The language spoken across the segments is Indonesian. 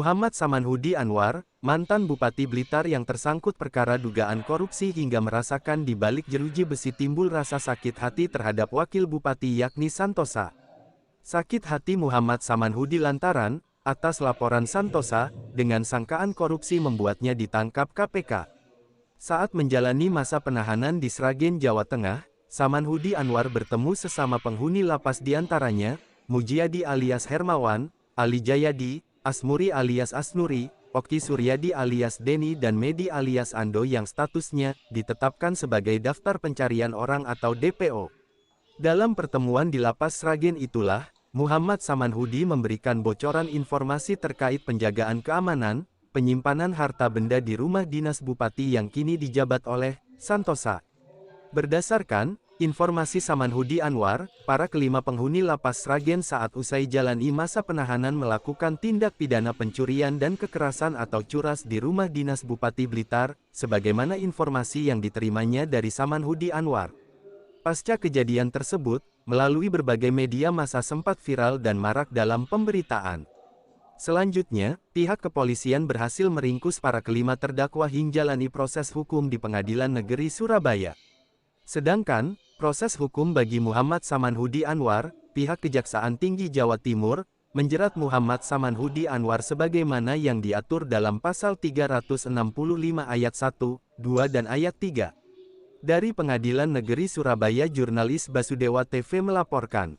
Muhammad Samanhudi Anwar, mantan Bupati Blitar yang tersangkut perkara dugaan korupsi hingga merasakan di balik jeruji besi timbul rasa sakit hati terhadap wakil bupati yakni Santosa. Sakit hati Muhammad Samanhudi lantaran, atas laporan Santosa, dengan sangkaan korupsi membuatnya ditangkap KPK. Saat menjalani masa penahanan di Sragen, Jawa Tengah, Samanhudi Anwar bertemu sesama penghuni lapas diantaranya, Mujiadi alias Hermawan, Ali Jayadi, Asmuri alias Asnuri, Oki Suryadi alias Deni dan Medi alias Ando yang statusnya ditetapkan sebagai daftar pencarian orang atau DPO. Dalam pertemuan di lapas Sragen itulah, Muhammad Samanhudi memberikan bocoran informasi terkait penjagaan keamanan, penyimpanan harta benda di rumah dinas bupati yang kini dijabat oleh Santosa. Berdasarkan informasi Samanhudi Anwar, para kelima penghuni lapas Sragen saat usai jalani masa penahanan melakukan tindak pidana pencurian dan kekerasan atau curas di rumah dinas Bupati Blitar, sebagaimana informasi yang diterimanya dari Samanhudi Anwar. Pasca kejadian tersebut, melalui berbagai media massa sempat viral dan marak dalam pemberitaan. Selanjutnya, pihak kepolisian berhasil meringkus para kelima terdakwa hingga jalani proses hukum di Pengadilan Negeri Surabaya. Sedangkan, proses hukum bagi Muhammad Samanhudi Anwar, pihak Kejaksaan Tinggi Jawa Timur, menjerat Muhammad Samanhudi Anwar sebagaimana yang diatur dalam Pasal 365 Ayat 1, 2 dan Ayat 3. Dari Pengadilan Negeri Surabaya, jurnalis Basudewa TV melaporkan.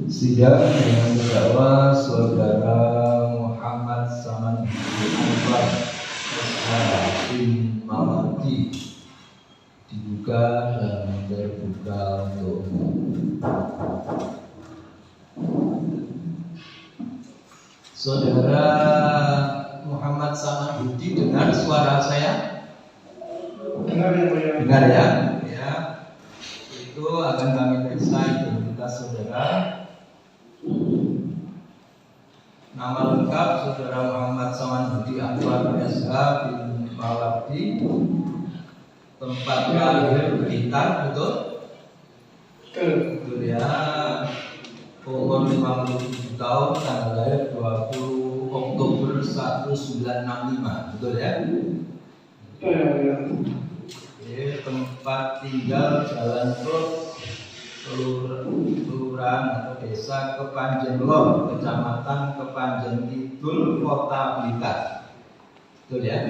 Sidang dengan terdakwa Saudara Muhammad Samanhudi Anwar bin Mawardi dibuka dan terbuka untuk umum. Saudara Muhammad Samanhudi, dengar suara saya? Dengar ya? Ya. Itu akan kami periksa identitas saudara. Nama lengkap Saudara Muhammad Samanhudi Anwar SH bin Mawardi, tempat lahir Blitar, betul? Betul ya. Umur 57 tahun, tanggal lahir 20 Oktober 1965, betul ya? Oke, tempat tinggal Jalan Klot, kelurahan atau desa Kepanjen Lor, kecamatan Kepanjen Kidul, Kota Blitar. Betul ya?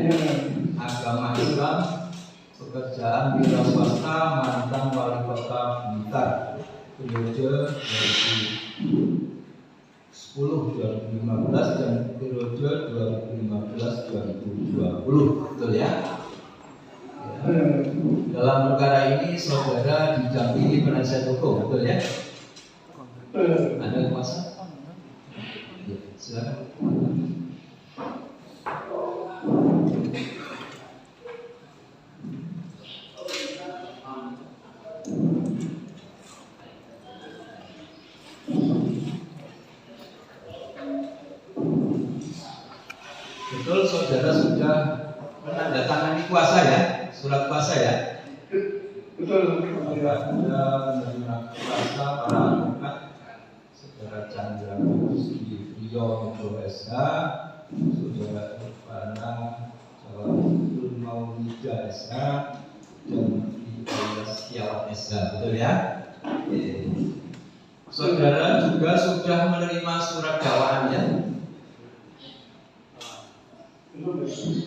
Agama Islam, pekerjaan wira swasta, mantan wali kota Blitar, periode 2010-2015 dan periode 2015-2020. Betul ya? Dalam perkara ini saudara didampingi penasihat hukum, betul ya? Ada kuasa? Ya, silakan. Betul, saudara sudah menandatangani kuasa ya? Surat kuasa ya? Betul. Anda menerima kuasa para advokat Saudara Chandra Gusti Priyo Nugroho SH, Saudara Irfana Jawatul Maulida SH, dan Ilyas Setiawan SH, betul ya? Saudara juga sudah menerima surat dakwaannya?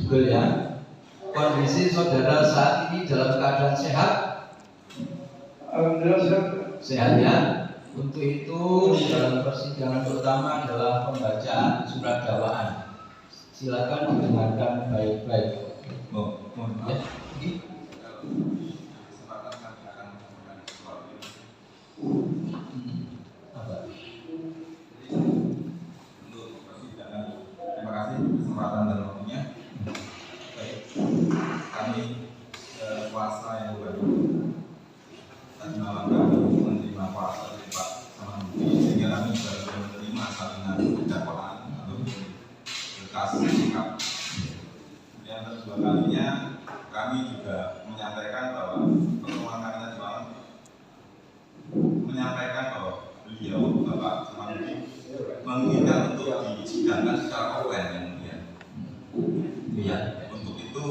Betul ya? Kondisi saudara saat ini dalam keadaan sehat? Sehat ya. Untuk itu dalam persidangan pertama adalah pembacaan surat dakwaan. Silakan didengarkan baik-baik. Mohon ya. Apa? Untuk persidangan, terima kasih kesempatan dan waktunya. Kami kuasa yang baru tadi malam kami menerima kuasa dari Pak Samanhudi, sehingga kami baru menerima kedua kalinya kami juga menyampaikan bahwa pertemuan kami tadi malam menyampaikan bahwa beliau Bapak Samanhudi menginginkan untuk disidangkan secara offline yang mulia. Ya, untuk itu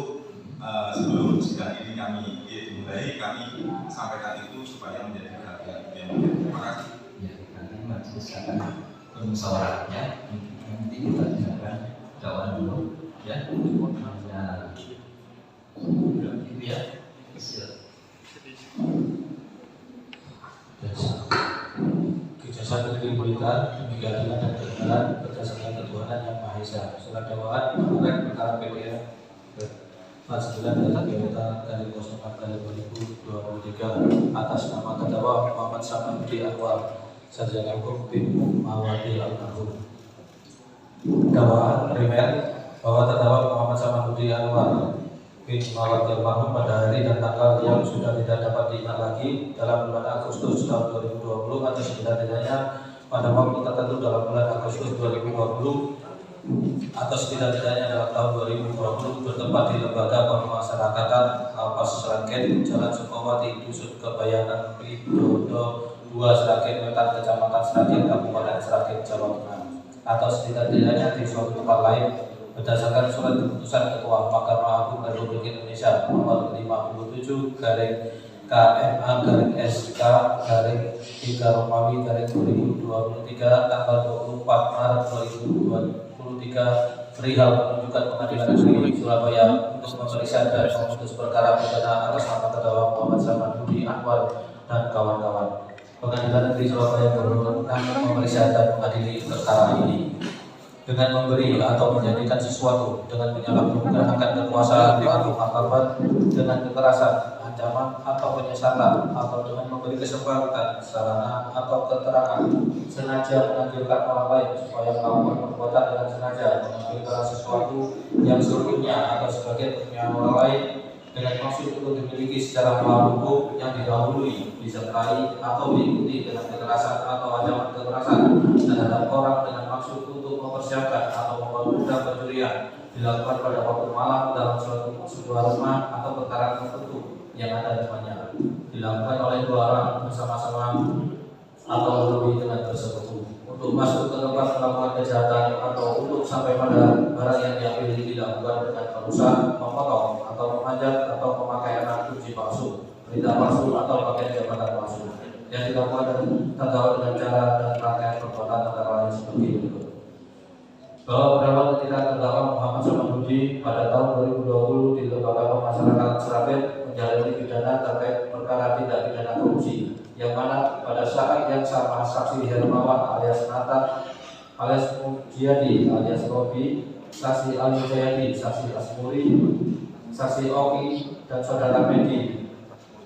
sebelum sidang ini kami dimulai, kami sampaikan itu supaya menjadi perhatian yang mulia. Terima kasih. Ya, nanti majelis akan bermusyawarahnya. Nanti kita dengarkan jawaban dulu, ya. Hanya itu ya. Kejelasan negeri Blitar demikian dan kebenaran berdasarkan ketuhanan yang Maha Esa. Surat dakwaan mengenai perkara PDR 49 data Biota dari 04/2023 atas nama terdakwa Muhammad Samanhudi Anwar, sarjana hukum BIM Mawati Almarhum. Dakwaan primer bahwa terdakwa Muhammad Samanhudi Anwar bin Mawati Almarhum pada hari dan tanggal yang sudah tidak dapat diingat lagi dalam bulan Agustus tahun 2020 atau setidak-tidaknya pada waktu tertentu dalam bulan Agustus 2020 atau setidak-tidaknya dalam tahun 2020 bertempat di Lembaga Pemasyarakatan Lapas Sragen, Jalan Sukmawati, Dusun Kebayangan, Widodo 2, Sragen Wetan, Kecamatan Sragen, Kabupaten Sragen, Jawa Tengah, atau setidak-tidaknya di suatu tempat lain berdasarkan surat keputusan Ketua Mahkamah Agung Republik Indonesia nomor 57 KMA/SK 3 Romawi 2023 tanggal 24 Maret 2023 perihal menunjukkan Pengadilan Negeri Surabaya untuk memeriksa dan memutus perkara pidana atas nama terdakwa Muhammad Samanhudi Anwar dan kawan-kawan. Pengadilan Negeri Surabaya berwenang memeriksa dan mengadili perkara ini dengan memberi atau menjadikan sesuatu dengan menyalahgunakan kekuasaan atau martabat dengan kekerasan, ancaman atau penyesatan, atau dengan memberi kesempatan, sarana atau keterangan sengaja menganjurkan orang lain supaya melakukan perbuatan dengan sengaja mengambil sesuatu yang seluruhnya atau sebagian punya orang lain dengan maksud untuk dimiliki secara melawan hukum yang didahului, disertai atau diikuti dengan kekerasan atau ancaman kekerasan terhadap orang dengan maksud untuk mempersiapkan atau mempermudah pencurian dilakukan pada waktu malam dalam sebuah rumah atau perkara tertentu yang ada temannya, dilakukan oleh dua orang bersama-sama atau lebih dengan bersekutu untuk masuk ke tempat melakukan kejahatan atau untuk sampai pada barang yang diambil dilakukan dengan merusak, memotong atau memanjat atau memakai alat kunci palsu, berita palsu atau pakai jabatan palsu yang dilakukan dan terdakwa dengan cara dan rangkaian perbuatan antara lain seperti berikut. Bahwa berawal ketika terdakwa Muhammad Samanhudi pada tahun 2020 di Lembaga Pemasyarakatan Sragen menjalani pidana terkait perkara tindak pidana korupsi, yang mana pada saat yang sama saksi Hermawan alias Nata alias Mujiadi alias Robi, saksi Ali Jayadi, saksi Asmuri, saksi Oki, dan saudara Medi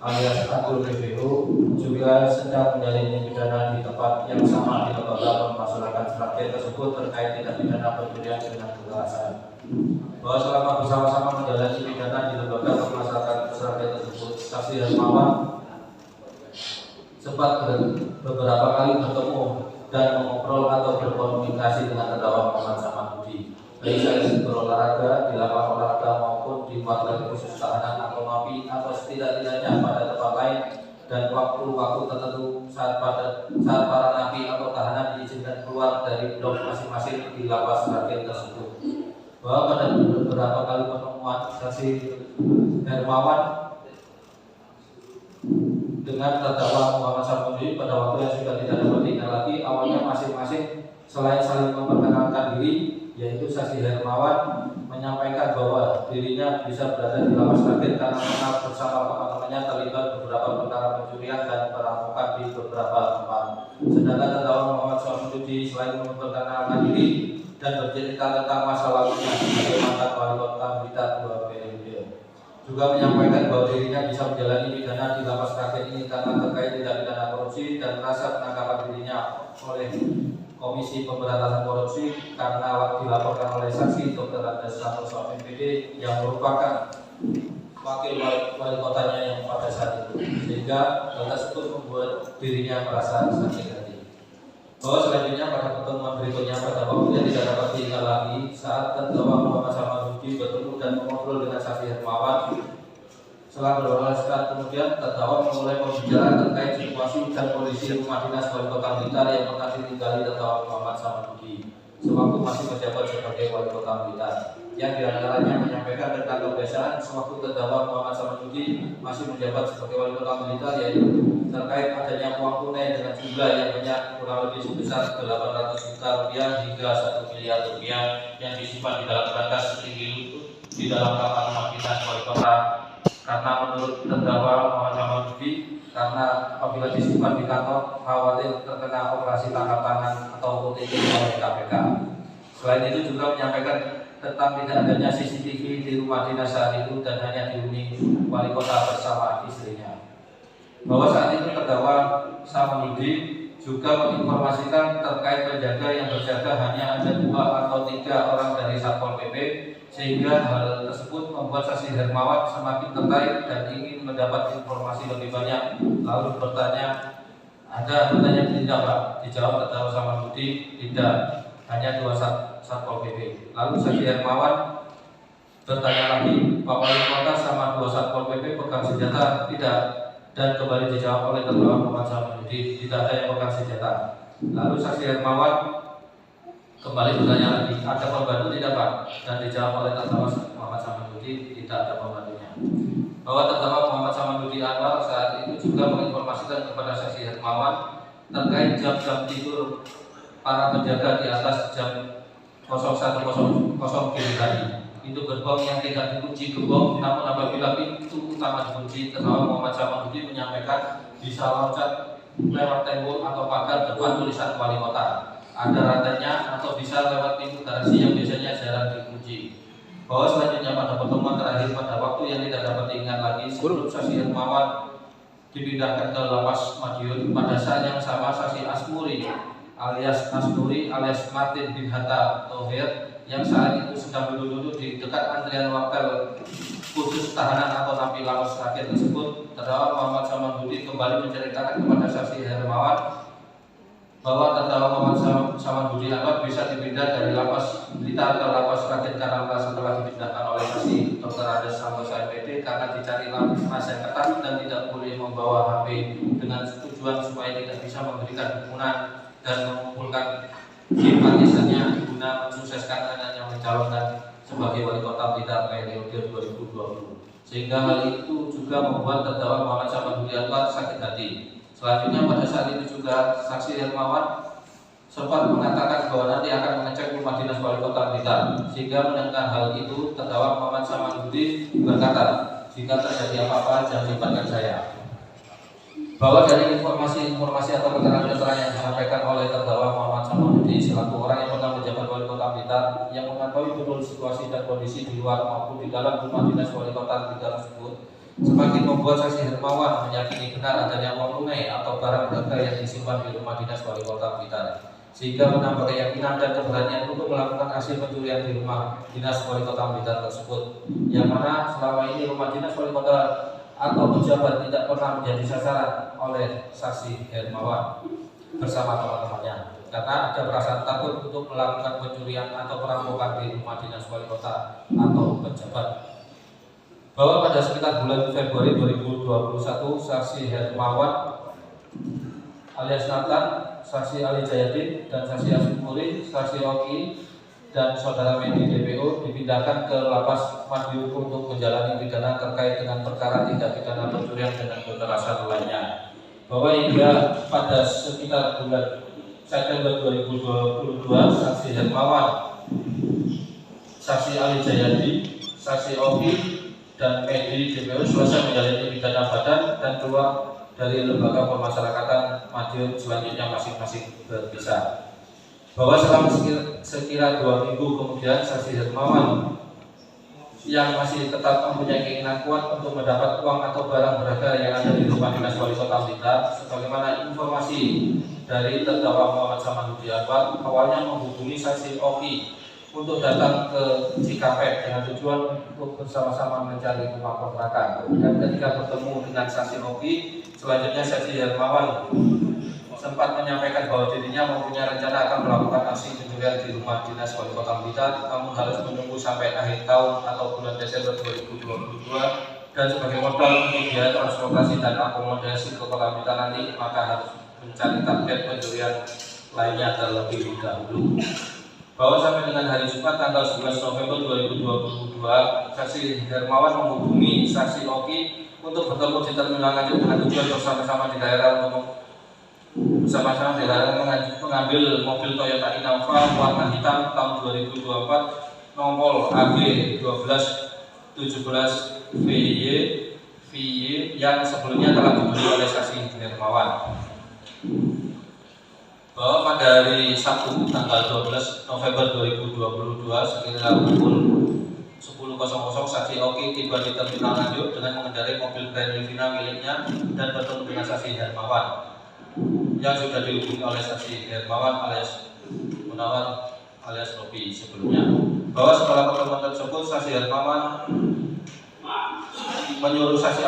alias Abdul BBO juga sedang menjalani pidana di tempat yang sama di Lembaga Pemasyarakatan Sragen tersebut terkait tindak pidana pencurian dengan kekerasan. Bahwa selama bersama-sama menjalani pidana di Lembaga Pemasyarakatan Sragen tersebut, saksi Hermawan sempat beberapa kali bertemu dan mengobrol atau berkomunikasi dengan terdakwa Muhammad Samanhudi, baik saat berolahraga di lapangan olahraga maupun di markas khusus tahanan atau MAPI atau setidak-tidaknya pada tempat lain dan waktu-waktu tertentu saat para napi atau tahanan diizinkan keluar dari blok masing-masing di lapas Sragen tersebut. Bahwa pada beberapa kali pertemuan saksi Hermawan dengan terdakwa Muhammad Samanhudi pada waktu yang sudah tidak dapat diingat lagi, awalnya masing-masing selain saling memperkenalkan diri, yaitu saksi Hermawan menyampaikan bahwa dirinya bisa berada di lapas Sragen karena pernah bersama teman-temannya terlibat beberapa perkara pencurian dan perampokan di beberapa tempat. Sedangkan terdakwa Muhammad Samanhudi selain memperkenalkan diri dan bercerita tentang masa lalunya sebagai mantan wali kota Blitar 2 periode, juga menyampaikan bahwa dirinya bisa menjalani pidana di lapas Sragen ini karena terkait tindak pidana korupsi dan merasa penangkapan dirinya oleh Komisi Pemberantasan Korupsi karena dilaporkan oleh saksi Dr. Andes Santoso MPD yang merupakan wakil wali kotanya yang pada saat itu, sehingga hal tersebut membuat dirinya merasa sakit hati. Bahwa selanjutnya pada pertemuan berikutnya pada waktunya tidak dapat diingat lagi saat terdakwa Muhammad Samanhudi bertemu dan mengobrol dengan saksi Hermawan. Setelah berbalaskan kemudian terdakwa memulai pembicaraan terkait situasi dan kondisi rumah dinas wali kota Blitar yang pernah ditinggali terdakwa Muhammad Samanhudi sewaktu masih menjabat sebagai wali kota Blitar, yang diantaranya menyampaikan tentang kebiasaan sewaktu terdakwa Muhammad Samanhudi masih menjabat sebagai wali kota Blitar, yaitu terkait adanya uang tunai dengan jumlah yang banyak kurang lebih sebesar 800 juta rupiah hingga 1 miliar rupiah yang disimpan di dalam berangkas setinggi di dalam kamar rumah dinas wali kota. Karena menurut terdakwa Muhammad Samanhudi, karena apabila disimpan di kantor khawatir terkena operasi tangkap tangan atau OTT oleh KPK. Selain itu juga menyampaikan tentang tidak adanya CCTV di rumah dinas saat itu dan hanya dihuni wali kota bersama istrinya. Bahwa saat itu terdakwa Samanhudi juga menginformasikan terkait penjaga yang berjaga hanya ada 2 atau 3 orang dari Satpol PP, sehingga hal tersebut membuat saksi Hermawan semakin tertarik dan ingin mendapat informasi lebih banyak. Lalu bertanya, ada pertanyaan tidak Pak? Dijawab terdakwa Samanhudi, tidak, hanya 2 Satpol PP. Lalu saksi Hermawan bertanya lagi, Pak Wali Kota sama 2 Satpol PP pegang senjata? Tidak. Dan kembali dijawab oleh terdakwa Muhammad Samanhudi, tidak ada yang pegang senjata. Lalu saksi Hermawan kembali bertanya lagi, ada pembantu tidak Pak? Dan dijawab oleh terdakwa Muhammad Samanhudi, tidak ada pembantunya. Bahwa terdakwa Muhammad Samanhudi Anwar saat itu juga menginformasikan kepada saksi Hermawan terkait jam-jam tidur para penjaga di atas jam 01.00 dini hari. Pintu gerbong yang tidak dikunci gembok, namun apabila pintu utama dikunci, terdakwa Muhammad Samanhudi menyampaikan bisa loncat lewat tembok atau pagar depan tulisan wali kota. Ada rantainya atau bisa lewat pintu garasi yang biasanya jarang dikunci. Bahwa selanjutnya pada pertemuan terakhir pada waktu yang tidak dapat diingat lagi sebelum saksi Hermawan dipindahkan ke lapas Madiun, pada saat yang sama saksi Asmuri alias Asnuri alias Martin bin Hatta Thohir yang saat itu sedang duduk-duduk di dekat antrian wakil khusus tahanan atau napi lapas terakhir tersebut, terdakwa Muhammad Samanhudi kembali menceritakan kepada saksi Hermawan bahwa terdakwa Muhammad Samanhudi Anwar bisa dipindah dari lapas Blitar ke lapas Raden Kananta setelah dipindahkan oleh saksi Dr. Andes Santosa MPD karena dicari lapas yang ketat dan tidak boleh membawa HP dengan tujuan supaya tidak bisa memberikan dukungan dan mengumpulkan simpatisannya guna mensukseskan anaknya mencalonkan sebagai wali kota Blitar periode 2020. Sehingga hal itu juga membuat terdakwa Muhammad Samanhudi Anwar sakit hati. Selanjutnya pada saat itu juga saksi Hermawan sempat mengatakan bahwa nanti akan mengecek rumah dinas wali kota Blitar. Sehingga mendengar hal itu terdakwa Muhammad Samanhudi berkata, jika terjadi apa-apa jangan libatkan saya. Bahwa dari informasi atau keterangan-keterangan yang disampaikan oleh terdakwa Muhammad Samanhudi selaku orang yang pernah menjabat wali kota Blitar yang mengetahui betul situasi dan kondisi di luar maupun di dalam rumah dinas wali kota Blitar tersebut semakin membuat saksi Hermawan meyakini benar adanya uang tunai atau barang berharga yang disimpan di rumah dinas wali kota Blitar, sehingga menambah keyakinan dan keberanian untuk melakukan aksi pencurian di rumah dinas wali kota Blitar tersebut, yang mana selama ini rumah dinas wali kota atau pejabat tidak pernah menjadi sasaran oleh saksi Hermawan bersama teman-temannya karena ada perasaan takut untuk melakukan pencurian atau perampokan di rumah dinas wali kota atau pejabat. Bahwa pada sekitar bulan Februari 2021 saksi Hermawan alias Nathan, saksi Ali Jayadin dan saksi Asmuri, saksi Oki dan saudara Medi DPO dipindahkan ke lapas Madiun untuk menjalani pidana terkait dengan perkara tindak pidana pencurian dengan kekerasan lainnya. Bahwa hingga pada sekitar bulan September 2022 saksi Hermawan, saksi Ali Jayadi, saksi Oki dan Medi DPO selesai menjalani pidana badan dan keluar dari lembaga pemasyarakatan Madiun selanjutnya masing-masing berpisah. Bahwa selama sekira 2 minggu kemudian saksi Hermawan yang masih tetap mempunyai keinginan kuat untuk mendapat uang atau barang berharga yang ada di rumah dinas wali kota Blitar, sebagaimana informasi dari terdakwa Muhammad Samanhudi Anwar awalnya menghubungi saksi Oki untuk datang ke Cikampek dengan tujuan untuk bersama-sama mencari rumah kontrakan. Dan ketika bertemu dengan saksi Oki, selanjutnya saksi Hermawan sempat menyampaikan bahwa dirinya mempunyai rencana akan melakukan aksi pencurian di rumah dinas Wali Kota Blitar, namun harus menunggu sampai akhir tahun atau bulan Desember 2022, dan sebagai modal untuk biaya transportasi dan akomodasi ke Kota Blitar nanti, maka harus mencari target pencurian lainnya terlebih dahulu. Bahwa sampai dengan hari Jumat tanggal 11 November 2022, saksi Hermawan menghubungi saksi Oki untuk bertemu di terminal Nganjuk dengan tujuan bersama-sama di daerah mengambil mobil Toyota Innova warna hitam tahun 2024 nomor AG 1217 VY yang sebelumnya telah dibeli oleh saksi Hermawan. Bahwa pada hari Sabtu tanggal 12 November 2022 sekitar pukul 10.00 saksi Oki tiba di terminal Nganjuk dengan mengendarai mobil Grand Livina miliknya dan bertemu dengan saksi Hermawan yang sudah dihubungi oleh saksi Hermawan alias Munawar alias Robi sebelumnya. Bahwa setelah pertemuan tersebut, saksi Hermawan menyuruh saksi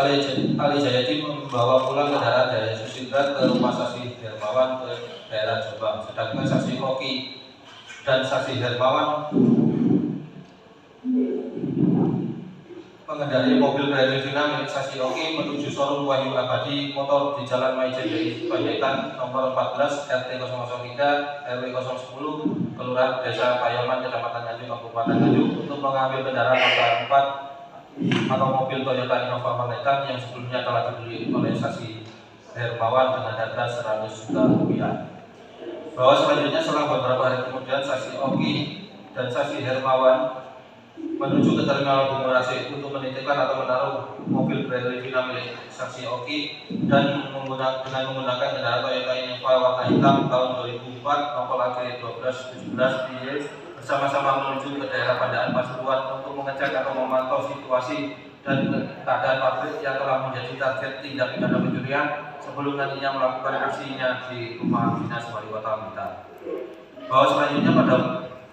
Ali Jayadi membawa pulang kendaraan dari Susindra ke rumah saksi Hermawan ke daerah Jombang. Sedangkan saksi Oki dan saksi Hermawan mengendarai mobil Grand Livina milik saksi Oki menuju showroom Wahyu Abadi Motor di Jalan Maijen dari Panjaitan nomor 14 RT 003 RW 010 Kelurahan Desa Payaman Kecamatan Nganjuk Kabupaten Nganjuk untuk mengambil kendaraan roda 4 atau mobil Toyota Innova warna hitam yang sebelumnya telah dibeli oleh saksi Hermawan dengan harga 100 juta rupiah. Bahwa selanjutnya selang beberapa hari kemudian saksi Oki dan saksi Hermawan menuju ke terminal Bungur Asih untuk menitipkan atau menaruh mobil Grand Livina milik saksi Oki dan dengan menggunakan kendaraan Toyota Innova warna hitam tahun 2004 nomor AG 1217 PY bersama-sama menuju ke daerah Pandaan Pasuruan untuk mengecek atau memantau situasi dan keadaan pabrik yang telah menjadi target tindak pidana pencurian sebelum nantinya melakukan aksinya di rumah dinas Wali Kota Blitar. Bahwa selanjutnya pada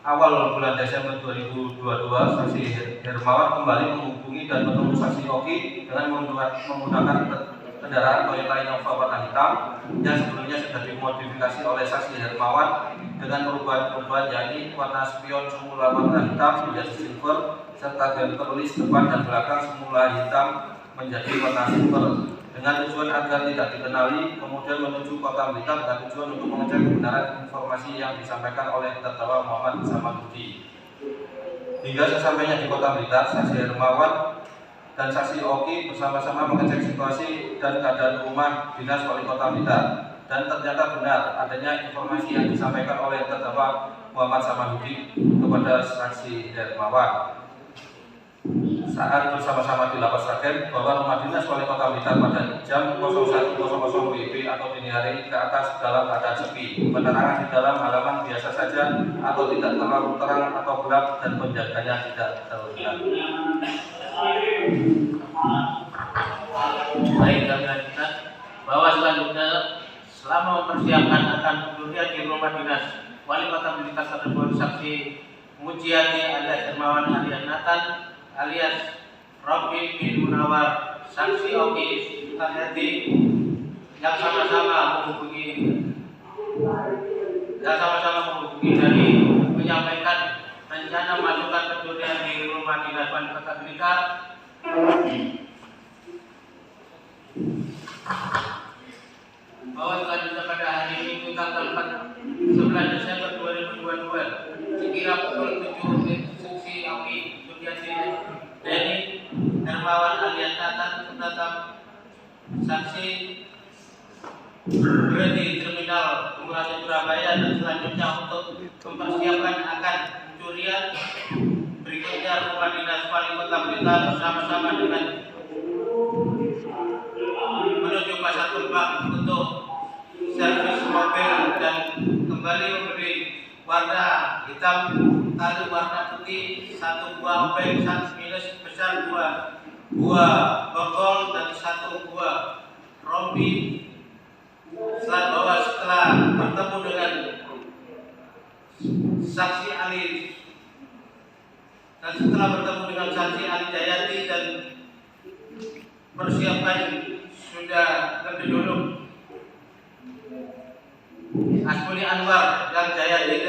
awal bulan Desember 2022, saksi Hermawan kembali menghubungi dan bertemu saksi Oki dengan menggunakan kendaraan Toyota Innova warna hitam yang sebelumnya sudah dimodifikasi oleh saksi Hermawan dengan perubahan-perubahan yakni warna spion semula warna hitam menjadi silver serta bumper list depan dan belakang semula hitam menjadi warna silver dengan tujuan agar tidak dikenali, kemudian menuju Kota Blitar dengan tujuan untuk mengecek kebenaran informasi yang disampaikan oleh terdakwa Muhammad Samanhudi. Hingga sesampainya di Kota Blitar, saksi Hermawan dan saksi Oki bersama-sama mengecek situasi dan keadaan rumah dinas Wali Kota Blitar, dan ternyata benar adanya informasi yang disampaikan oleh terdakwa Muhammad Samanhudi kepada saksi Hermawan saat bersama-sama di Lapas Ragen bahwa rumah dinas Wali Kota Blitar pada jam 01.00 WIB atau dini hari ke atas dalam keadaan sepi, penerangan di dalam halaman biasa saja atau tidak terlalu terang atau gelap, dan penjaganya tidak terlihat. Baik, kami lanjutkan bahwa selanjutnya selama mempersiapkan akan pencurian di rumah dinas Wali Kota Blitar terdapat saksi Mujiani alias Hermawan alias Nathan alias Robi bin Munawar, saksi Oki Haryati yang sama-sama menghubungi dari menyampaikan rencana melakukan pencurian di rumah dinas Wali Kota Blitar bahwa selanjutnya pada hari Minggu tanggal 11 Desember 2022 sekira pukul 7 saksi Oki Denny Hermawan alias Nathan serta saksi berada di terminal Bungur Asih Surabaya, dan selanjutnya untuk mempersiapkan akan pencurian berikutnya rumah dinas Wali Kota Blitar bersama-sama dengan menuju pasar Turbang untuk servis mobil dan kembali memberi warna hitam lalu warna putih, satu buah obeng minus besar, dua buah bogol dan satu buah rompi. Setelah bertemu dengan saksi Ali Jayati dan persiapan sudah lebih dulu Asmuli Anwar dan Jayadi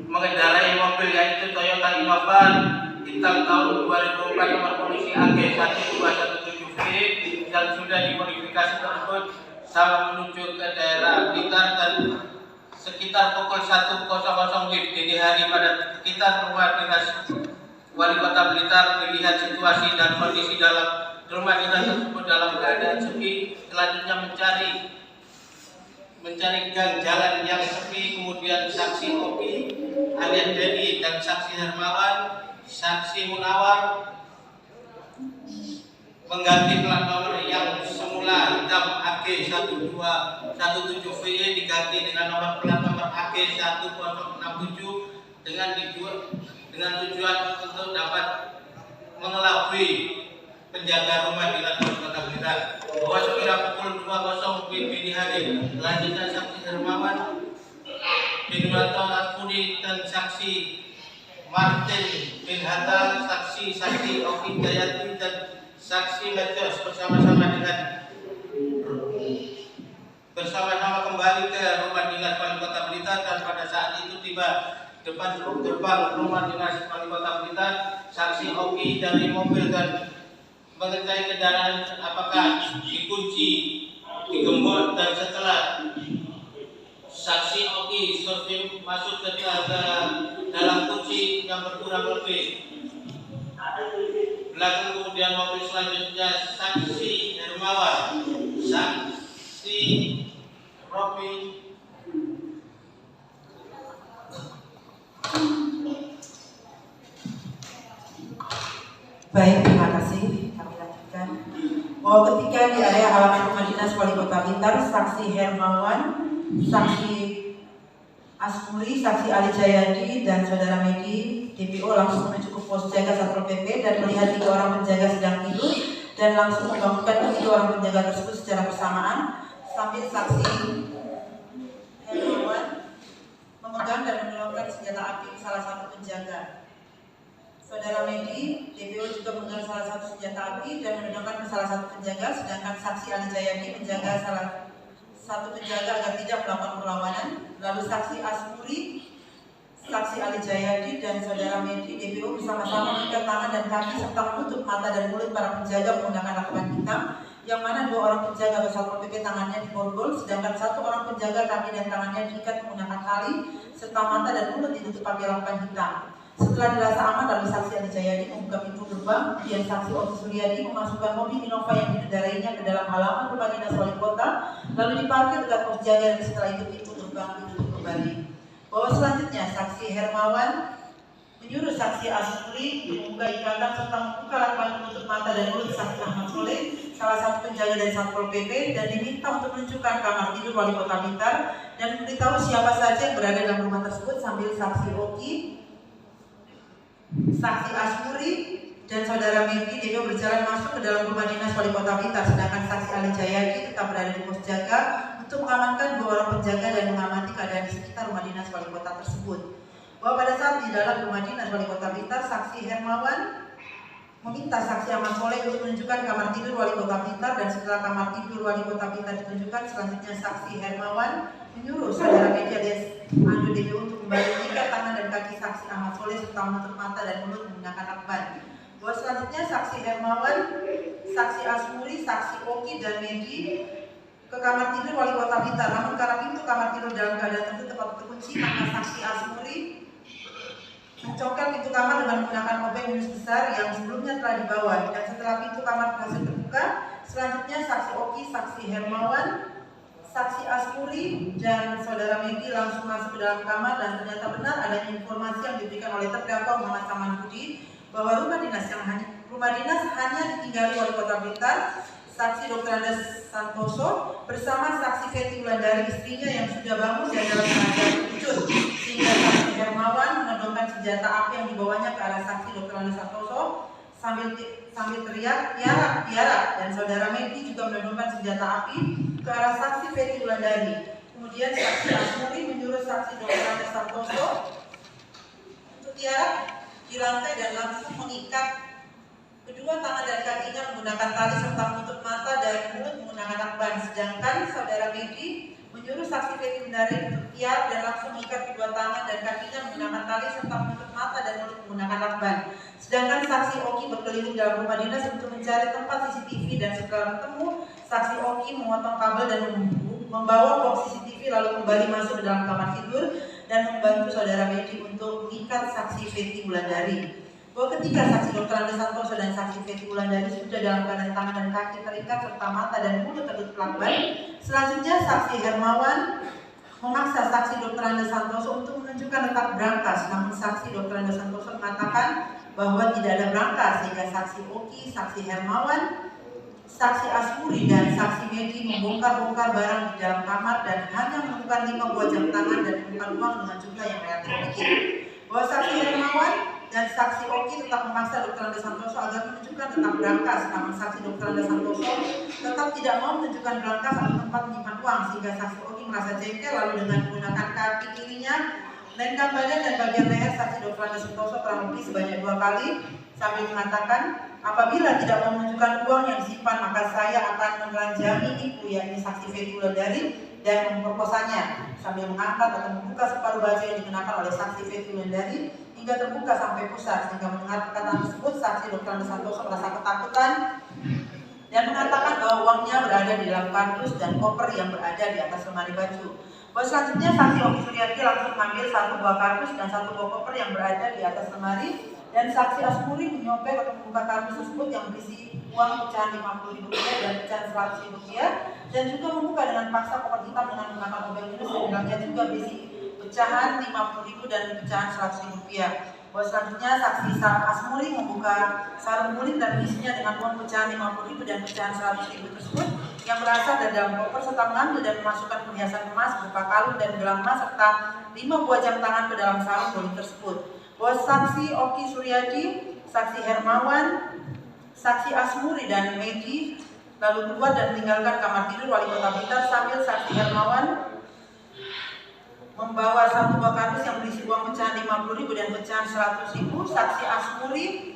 mengendarai mobil yaitu Toyota Innova hitam tahun 2004 nomor polisi AG 1217V yang sudah dimodifikasi tersebut sama menuju ke daerah Blitar dan sekitar pukul 1.00 WIB dini hari pada sekitar rumah dinas Wali Kota Blitar dilihat situasi dan kondisi dalam rumah dinas tersebut dalam keadaan sepi. Selanjutnya mencari gang jalan yang sepi, kemudian saksi Opi alias Dedi dan saksi Hermawan, saksi Munawar mengganti plat nomor yang semula hitam AG 1217VY diganti dengan nomor plat nomor AG 1067 dengan tujuan untuk dapat mengelabui penjaga rumah dinas Wali Kota Blitar bahwa sekira pukul 20 dini hari. Selanjutnya saksi Hermawan Binwanto Asmudi dan saksi Martin bin Hatta, saksi Oki Jayati dan saksi Medjos bersama-sama kembali ke rumah dinas Wali Kota Blitar dan pada saat itu tiba depan gerbang rumah dinas Wali Kota Blitar. Saksi Oki dari mobil dan mengecek kendaraan apakah dikunci, digembok, dan setelah saksi Oki survei masuk ke dalam kunci yang berkurang lebih belakang, kemudian mobil selanjutnya saksi Hermawan, saksi Robi Baik, terima kasih. Kami lanjutkan. Bahwa ketika di area halaman rumah dinas Wali Kota Blitar, saksi Hermawan, saksi Asmuri, saksi Ali Jayadi, dan saudara Medi DPO langsung menuju ke pos jaga Satpol PP dan melihat 3 orang penjaga sedang tidur dan langsung membangunkan 3 orang penjaga tersebut secara bersamaan sambil saksi Hermawan memegang dan menodongkan senjata api salah satu penjaga. Saudara Medi, DPO juga memegang salah satu senjata api dan menodongkan ke salah satu penjaga, sedangkan saksi Ali Jayadi menjaga salah satu penjaga agar tidak melakukan perlawanan. Lalu saksi Asmuri, saksi Ali Jayadi dan saudara Medi, DPO bersama-sama mengikat tangan dan kaki serta menutup mata dan mulut para penjaga menggunakan lakban hitam, yang mana 2 orang penjaga atau Satpol PP tangannya diborgol, sedangkan 1 orang penjaga kaki dan tangannya diikat menggunakan tali serta mata dan mulut ditutup pakai lakban hitam. Setelah dirasa aman, lalu saksi Ali Jayadi membuka pintu gerbang, kemudian saksi Oki Suryadi memasukkan mobil Innova yang dikendarainya ke dalam halaman rumah dinas Wali Kota, lalu diparkir dekat pos jaga dan setelah itu pintu gerbang ditutup kembali. Bahwa selanjutnya saksi Hermawan menyuruh saksi Asmuri membuka ikatan serta membuka lakban menutup mata dan mulut saksi Ahmad Soleh, salah satu penjaga dari Satpol PP, dan diminta untuk menunjukkan kamar tidur Wali Kota Blitar dan memberitahu siapa saja yang berada dalam rumah tersebut sambil saksi Oki, saksi Asmuri, dan saudara Medi DPO berjalan masuk ke dalam rumah dinas Wali Kota Blitar, sedangkan saksi Ali Jayadi tetap berada di pos jaga untuk mengamankan 2 orang penjaga dan mengamati keadaan di sekitar rumah dinas Wali Kota tersebut. Bahwa pada saat di dalam rumah dinas Wali Kota Blitar, saksi Hermawan meminta saksi Ahmad Soleh untuk menunjukkan kamar tidur Wali Kota Blitar, dan setelah kamar tidur Wali Kota Blitar ditunjukkan, selanjutnya saksi Hermawan menyuruh saudara Medi alias Ando DPO untuk kembali mengikat tangan dan kaki saksi Ahmad Soleh serta menutup mata dan mulut menggunakan lakban. Bahwa selanjutnya saksi Hermawan, saksi Asmuri, saksi Oki, dan Medi ke kamar tidur Wali Kota Blitar. Namun karena pintu kamar tidur dalam keadaan tertutup atau terkunci, maka saksi Asmuri mencongkel pintu kamar dengan menggunakan obeng minus besar yang sebelumnya telah dibawa, dan setelah pintu kamar berhasil terbuka, selanjutnya saksi Oki, saksi Hermawan, saksi Asmuri, dan saudara Medi langsung masuk ke dalam kamar, dan ternyata benar adanya informasi yang diberikan oleh terdakwa Muhammad Saman Budi bahwa rumah dinas hanya ditinggali Wali Kota Blitar, saksi Dr. Andes Santoso bersama saksi Feti Wulandari istrinya yang sudah bangun dan dalam keadaan terkejut, sehingga saksi Hermawan menodongkan senjata api yang dibawanya ke arah saksi Dr. Andes Santoso sambil teriak "Tiara, Tiara", dan saudara Medi juga menodongkan senjata api ke arah saksi Feti Wulandari. Kemudian saksi Asmuri menyuruh saksi Dr. Andes Santoso untuk Tiara di lantai dan langsung mengikat kedua tangan dan kakinya menggunakan tali serta menutup mata dan mulut menggunakan lakban. Sedangkan saudara Medi Menyuruh saksi Fetty Wulandari berkiat dan langsung mengikat kedua tangan dan kakinya menggunakan tali serta menutup mata dan mulut menggunakan lakban. Sedangkan saksi Oki berkeliling dalam rumah dinas untuk mencari tempat CCTV dan setelah bertemu, saksi Oki memotong kabel dan membawa box CCTV lalu kembali masuk ke dalam kamar tidur dan membantu saudara Medi untuk mengikat saksi Fetty Wulandari. Bahwa ketika saksi Dr. Andes Santoso dan saksi Fetty Wulandari sudah dalam keadaan tangan dan kaki terikat serta mata dan mulut tertutup lakban, selanjutnya saksi Hermawan memaksa saksi Dr. Andes Santoso untuk menunjukkan letak brankas, namun saksi Dr. Andes Santoso mengatakan bahwa tidak ada brankas sehingga saksi Oki, saksi Hermawan, saksi Asmuri dan saksi Medi membongkar-bongkar barang di dalam kamar dan hanya menemukan 5 buah jam tangan dan menemukan uang dengan jumlah yang relatif sedikit. Bahwa saksi Hermawan dan saksi Oki tetap memaksa Dr. Andes Santoso agar menunjukkan letak brankas, namun saksi Dr. Andes Santoso tetap tidak mau menunjukkan brankas atau tempat menyimpan uang sehingga saksi Oki merasa jengkel lalu dengan menggunakan kaki kirinya lengkap badan dan bagian leher saksi Dr. Andes Santoso kurang lebih sebanyak 2 kali sambil mengatakan, apabila tidak mau menunjukkan uang yang disimpan maka saya akan menelanjangi ibu yakni saksi Fetty Wulandari dan memperkosanya sambil mengangkat atau membuka separuh baju yang dikenakan oleh saksi Fetty Wulandari hingga terbuka sampai pusar sehingga mendengar perkataan tersebut saksi Dr. Andes Santoso merasa ketakutan dan mengatakan bahwa uangnya berada di dalam kardus dan koper yang berada di atas lemari baju. Bahwa selanjutnya saksi Oki Suryadi langsung mengambil 1 buah kardus dan 1 buah koper yang berada di atas lemari dan saksi Asmuri menyobek atau membuka kardus tersebut yang berisi uang pecahan Rp50.000 dan pecahan Rp100.000 dan juga membuka dengan paksa koper hitam dengan menggunakan obeng minus dan dalamnya juga berisi pecahan Rp50.000 dan pecahan Rp100.000. Bahwa selanjutnya saksi Asmuri membuka sarung kulit dan isinya dengan uang pecahan Rp50.000 dan pecahan Rp100.000 tersebut yang berasal dari dalam koper serta mengambil dan memasukkan perhiasan emas berupa kalung dan gelang emas serta 5 buah jam tangan ke dalam sarung kulit tersebut. Bahwa saksi Oki Suryadi, saksi Hermawan, saksi Asmuri dan Medi lalu keluar dan meninggalkan kamar tidur Wali Kota Blitar sambil saksi Hermawan membawa 1 buah kardus yang berisi uang pecahan Rp50.000 dan pecahan Rp100.000. Saksi Asmuri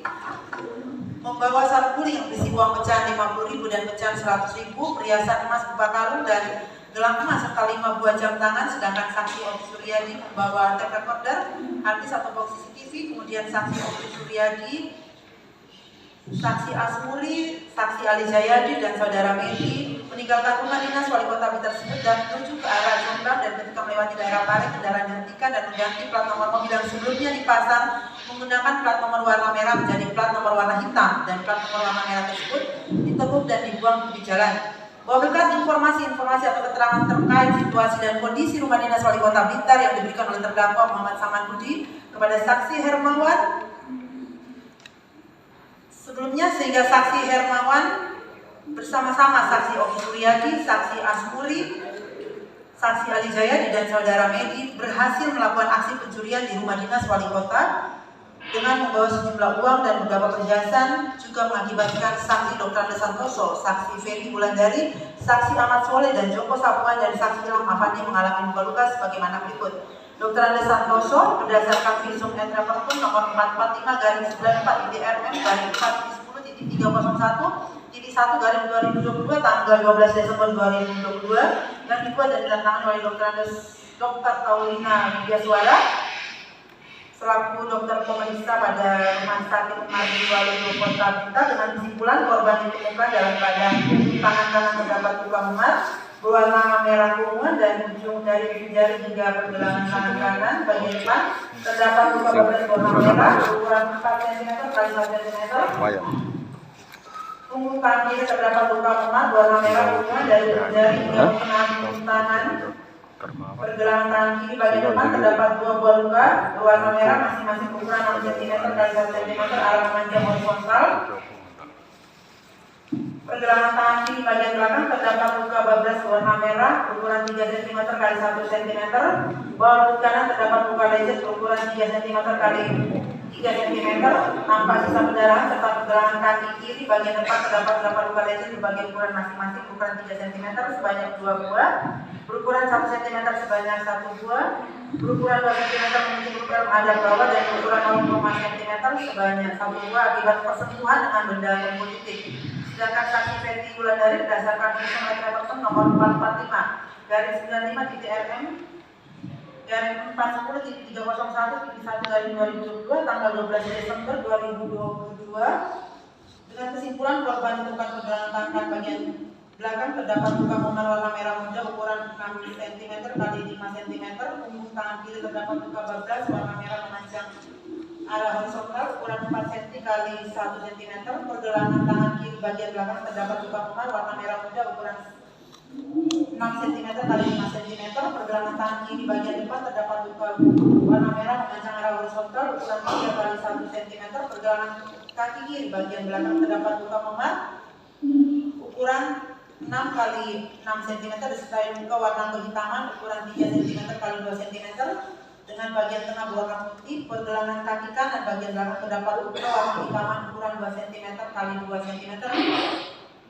membawa sarung kulit yang berisi uang pecahan Rp50.000 dan pecahan Rp100.000, perhiasan emas berupa kalung dan gelang emas serta 5 buah jam tangan. Sedangkan saksi Oki Suryadi membawa tape recorder, artis atau box CCTV. Kemudian saksi Oki Suryadi, saksi Asmuri, saksi Ali Jayadi dan saudara Medi meninggalkan rumah dinas Wali Kota Blitar tersebut dan menuju ke arah Jombang dan ketika melewati daerah Pare kendaraan dihentikan dan mengganti plat nomor mobil yang sebelumnya dipasang menggunakan plat nomor warna merah menjadi plat nomor warna hitam dan plat nomor warna merah tersebut ditekuk dan dibuang di jalan. Bahwa berkat informasi-informasi atau keterangan terkait situasi dan kondisi rumah dinas Wali Kota Blitar yang diberikan oleh terdakwa Muhammad Saman Budi kepada saksi Hermawan sebelumnya, sehingga saksi Hermawan bersama-sama saksi Oki Suryadi, saksi Asmuri, saksi Ali Jayadi dan saudara Medi berhasil melakukan aksi pencurian di rumah dinas Wali Kota dengan membawa sejumlah uang dan beberapa perhiasan, juga mengakibatkan saksi Dr. Andes Santoso, saksi Fetty Wulandari, saksi Ahmad Soleh dan Joko Sapuan dan saksi Ilham Afandi mengalami luka-luka sebagaimana berikut. Dr. Andes Santoso berdasarkan visum et repertum nomor 445/94-10/4-10.301.1/2022 tanggal 12 Desember 2022 yang dibuat dan ditandatangani oleh Dr. Taulina Widyaswara selaku dokter pemeriksa pada Rumah Sakit Mardi Waluyo Kota Blitar dengan kesimpulan korban ditemukan dalam keadaan tangan kanan terdapat luka memar berwarna merah ungu dan ujung dari jari hingga pergelangan tangan kanan bagian depan terdapat luka bablas warna merah berukuran 4 cm x 1 cm. Punggung kaki terdapat luka memar berwarna merah ungu dari jari hingga pergelangan tangan. Pergelangan tangan kiri bagian depan terdapat 2 buah luka berwarna merah masing-masing ukuran 6 cm x 1 cm arah memanjang horizontal. Pergelangan tangan kiri bagian belakang terdapat luka bablas berwarna merah berukuran 3 cm x 1 cm. Bawah lutut kanan terdapat luka lecet berukuran 3 cm x 3 cm. Nampak sisa pendarahan serta pergelangan kaki kiri bagian depan terdapat luka lecet berbagai ukuran masing-masing berukuran 3 cm sebanyak 2 buah, berukuran 1 cm sebanyak 1 buah, berukuran 2 cm menuju berukuran ada bawah dan berukuran 0,5 cm sebanyak 1 buah akibat persentuhan dengan benda yang positif. Sedangkan saksi Fetty Wulandari berdasarkan visum et repertum nomor 445 garis 95.RM garis 410.301.1 garis 2022 tanggal 12 Desember 2022 dengan kesimpulan korban ditemukan pergelangan tangan bagian belakang terdapat luka memar warna merah muda ukuran 6 cm x 5 cm, punggung tangan kiri terdapat luka bablas warna merah memanjang arah horizontal ukuran 4 cm x 1 cm, pergelangan tangan kiri bagian belakang terdapat luka memar warna merah muda ukuran 6 cm x 5 cm, pergelangan tangan kiri bagian depan terdapat luka warna merah memanjang arah horizontal ukuran 3 x 1 cm, pergelangan kaki kiri bagian belakang terdapat luka memar ukuran 6 x 6 cm disertai luka warna kehitaman ukuran 3 cm x 2 cm dengan bagian tengah berwarna putih, pergelangan kaki kanan bagian belakang terdapat luka warna kehitaman ukuran 2 cm x 2 cm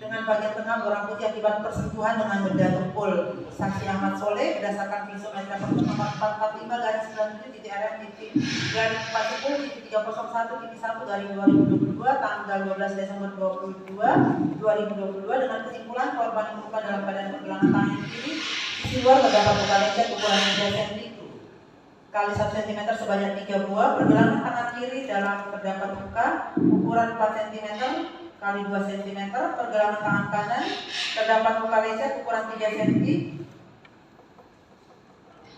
dengan bagian tengah berwarna putih akibat persentuhan dengan benda tumpul. Saksi Ahmad Soleh berdasarkan visum et repertum nomor 445 garis 97.RM garis 410.301.1 garis 2022 tanggal 12 Desember 2022 dengan kesimpulan korban ditemukan dalam keadaan pergelangan tangan kiri sisi luar terdapat luka lecet ukuran 3 cm kali 1 cm sebanyak 3 buah, pergelangan tangan kiri dalam terdapat luka ukuran 4 cm kali 2 cm, pergelangan tangan kanan terdapat luka lecet ukuran 3 cm,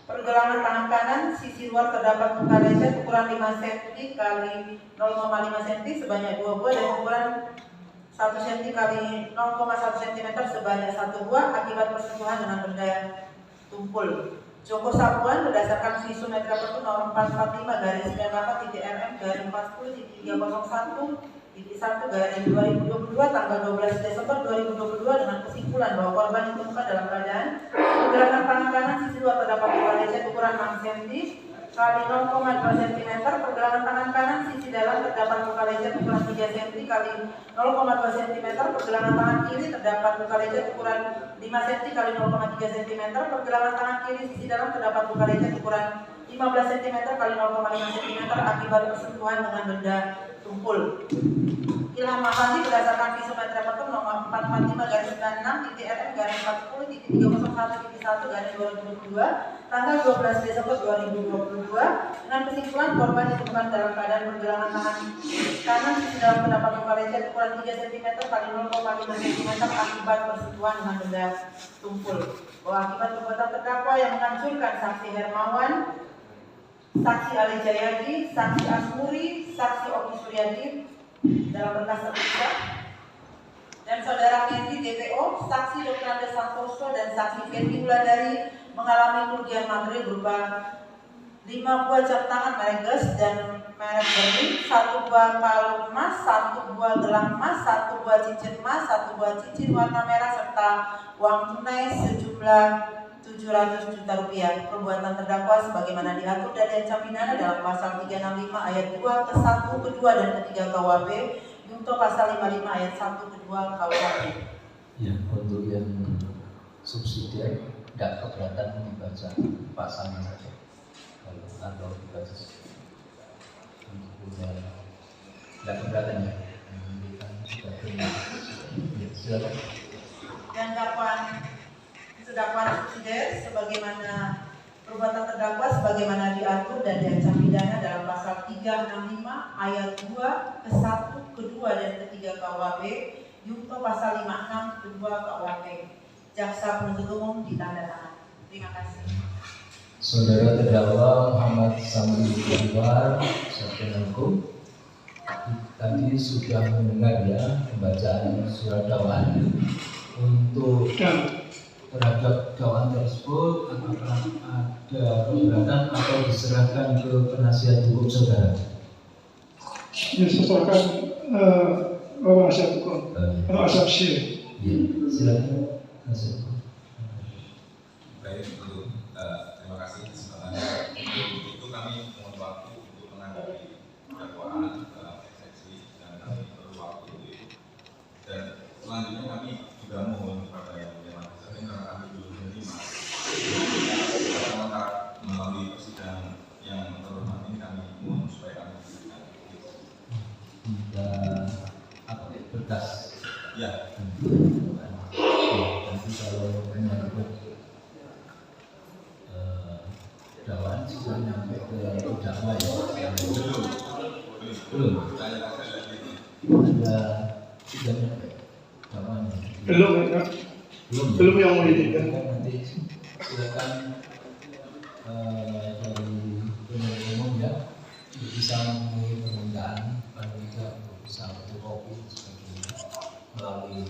pergelangan tangan kanan sisi luar terdapat luka lecet ukuran 5 cm kali 0,5 cm sebanyak 2 buah dan ukuran 1 cm kali 0,1 cm sebanyak 1 buah akibat persentuhan dengan benda tumpul. Joko Sapuan berdasarkan visum et repertum nomor 445 garis 98.RM garis 40.301.1 garis 2022 tanggal 12 Desember 2022 dengan kesimpulan bahwa korban ditemukan dalam keadaan pergelangan tangan kanan sisi luar terdapat luka lecet ukuran 6 cm kali 0,2 cm, pergelangan tangan kanan sisi dalam terdapat luka lecet ukuran 3 cm kali 0,2 cm, pergelangan tangan kiri terdapat luka lecet ukuran 5 cm kali 0,3 cm, pergelangan tangan kiri sisi dalam terdapat luka lecet ukuran 15 cm kali 0,5 cm akibat persentuhan dengan benda tumpul. Ilham Mahandi berdasarkan visum et repertum nomor 445 garis 96.RM garis 40.301.1 garis 2022 tanggal 12 Desember 2022 dengan kesimpulan korban ditemukan dalam keadaan pergelangan tangan kanan sisi dalam terdapat luka lecet ukuran 3 cm kali 0,5 cm akibat persentuhan dengan benda tumpul. Bahwa akibat perbuatan terdakwa yang menghancurkan saksi Hermawan, saksi Ali Jayadi, saksi Asmuri, saksi Oki Suryadi dalam berkas terbuka dan saudara Fendi DPO, saksi Dr. Andes Santoso dan saksi Fendi Wulandari mengalami kerugian materi berupa 5 buah jam tangan merek Ges dan merek Berlin, 1 buah kalung emas, 1 buah gelang emas, 1 buah cincin emas, 1 buah cincin warna merah serta uang tunai sejumlah 700 juta rupiah. Perbuatan terdakwa sebagaimana diatur dan diancam pidana dalam pasal 365 ayat 2 ke-1, ke-2 dan ke-3 KUHP, junto pasal 55 ayat 1 ke-2 KUHP. Ya, untuk yang subsidiar tidak keberatan membaca pasalnya saja. Kalau dibaca tidak keberatan ya. Silakan. Dan dakwaan subsidiar sebagaimana perbuatan terdakwa sebagaimana diatur dan diancam pidana dalam pasal 365 ayat 2 ke-1, ke-2 dan ke-3 KUHP, junto pasal 56 ke-2 KUHP. Jaksa penuntut umum ditandatangan. Terima kasih. Saudara terdakwa Muhammad Samri Anwar, sarjana hukum, tadi sudah mendengar ya pembacaan surat dakwaan. Untuk terhadap dakwaan tersebut, apakah ada keberatan atau diserahkan ke penasihat hukum saudara? Diserahkan penasihat hukum, penasihat syir. Ya, silakan penasihat hukum. Baik, untuk terima kasih kesempatannya. Untuk itu kami mohon waktu untuk menanggapi dakwaan eksepsi dan kami perlu waktu untuk itu. Dan selanjutnya kami juga mohon kepada yang karena kami belum menerima melalui persidangan yang terhormat ini kami mohon supaya kami berikan apa ya, berkas ya. nanti kalau menyangkut sudah nyampe ke terdakwa ya? Belum. Sudah nyampe dakwanya. Belum ya? Belum yang mau ditinggal. Nanti silakan dari penuntut umum ya bisa memenuhi permintaan panitia untuk bisa fotokopi dan sebagainya melalui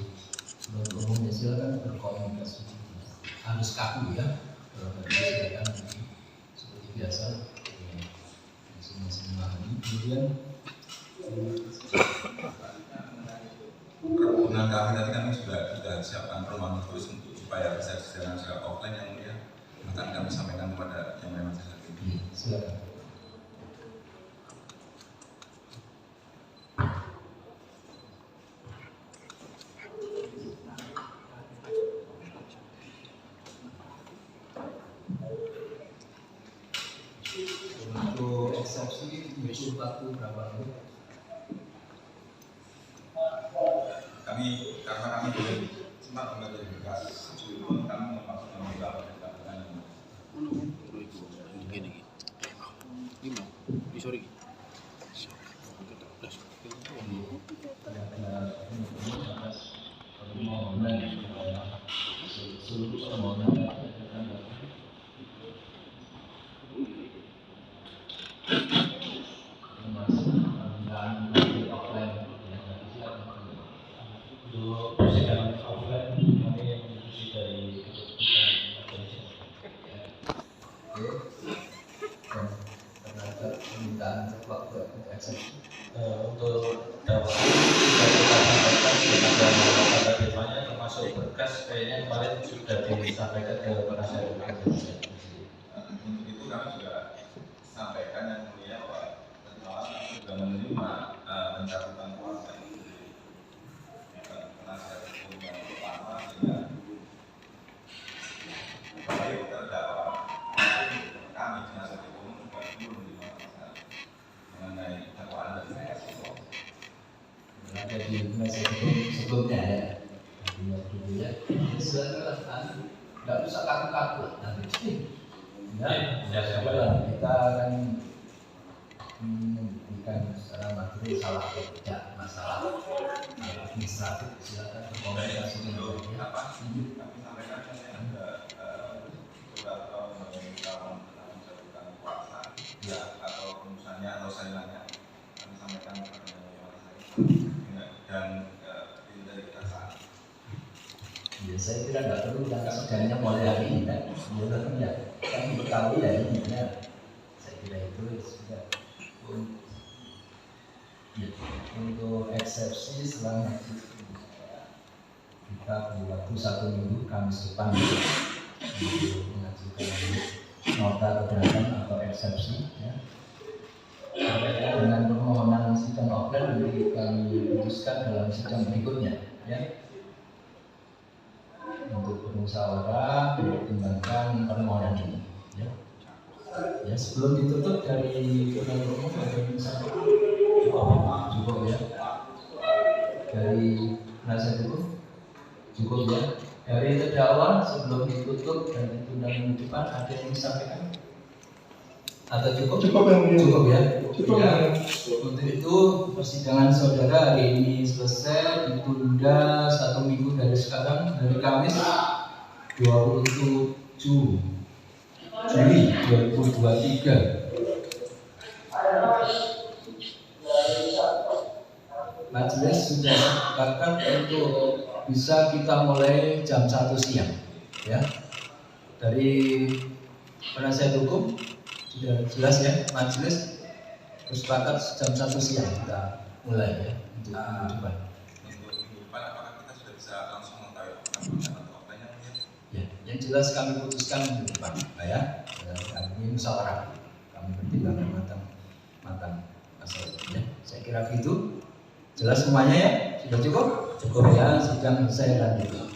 penuntut umum ya, silakan berkomunikasi. Harus kaku ya, kalau silakan seperti biasa masing-masing memahami. Kemudian perkebunan kami tadi kami juga sudah siapkan perumahan tulis untuk supaya bisa dijalankan secara offline yang mulia akan kami sampaikan kepada yang memang saya ini. Silakan. Untuk eksepsi muncul waktu berapa lama? Karena kami belum sempat membaca berkas sebelum kami memasukkan beberapa pertanyaan. Untuk dakwaan kita sampaikan ada temanya termasuk berkas kayaknya kemarin sudah disampaikan ke penasihat hukum. Untuk itu kami juga sampaikan yang mulia bahwa kami sudah menerima pencatutan kuasa penasihat hukum yang pertama sehingga baik terdakwa kami penasihat hukum juga belum menerima mengenai dakwaan dan Jadi penasihat hukum sebelumnya ya, artinya dulu ya, silakan, nggak usah kaku-kaku nanti. Ya, kita akan memberikan secara materi salah atau tidak masalah administratif, silakan berkomunikasi dengan dia. kami sampaikan ada beberapa calon menjatuhkan kuasa ya atau misalnya atau saingannya kami sampaikan kepada dan itu dari kejaksaan. Ya, saya kira nggak perlu yang sidangnya mulai hari ini kan, ya kami tahu ya ini ya. Saya kira itu sudah. Untuk eksepsi selama kita beri waktu 1 minggu Kamis depan untuk mengajukan nota keberatan atau eksepsi ya. Dengan permohonan sidang offline nanti kami putuskan dalam sidang berikutnya ya. Untuk bermusyawarah mempertimbangkan permohonan ini ya. Ya, sebelum ditutup dari penuntut umum ada yang bisa cukup ya. Dari penasihat hukum cukup ya. Dari terdakwa sebelum ditutup dan ditunda minggu depan ada yang disampaikan atau cukup? Cukup yang mulia. Cukup ya. Cukup Ya. ya. Untuk itu persidangan saudara hari ini selesai, ditunda 1 minggu dari sekarang, dari Kamis 27 Juli 2023. Majelis sudah sepakat untuk bisa kita mulai jam 1 siang ya. Dari penasihat hukum sudah jelas ya, majelis bersepakat jam 1 siang kita mulai ya untuk minggu depan. Untuk minggu depan apakah kita sudah bisa langsung mengetahui atau offline yang mulia? Ya, yang jelas kami putuskan minggu depan ya. Kami musyawarah, kami pertimbangkan matang masalah ini ya. Saya kira itu jelas semuanya ya, sudah cukup? Cukup ya, sidang saya lanjut.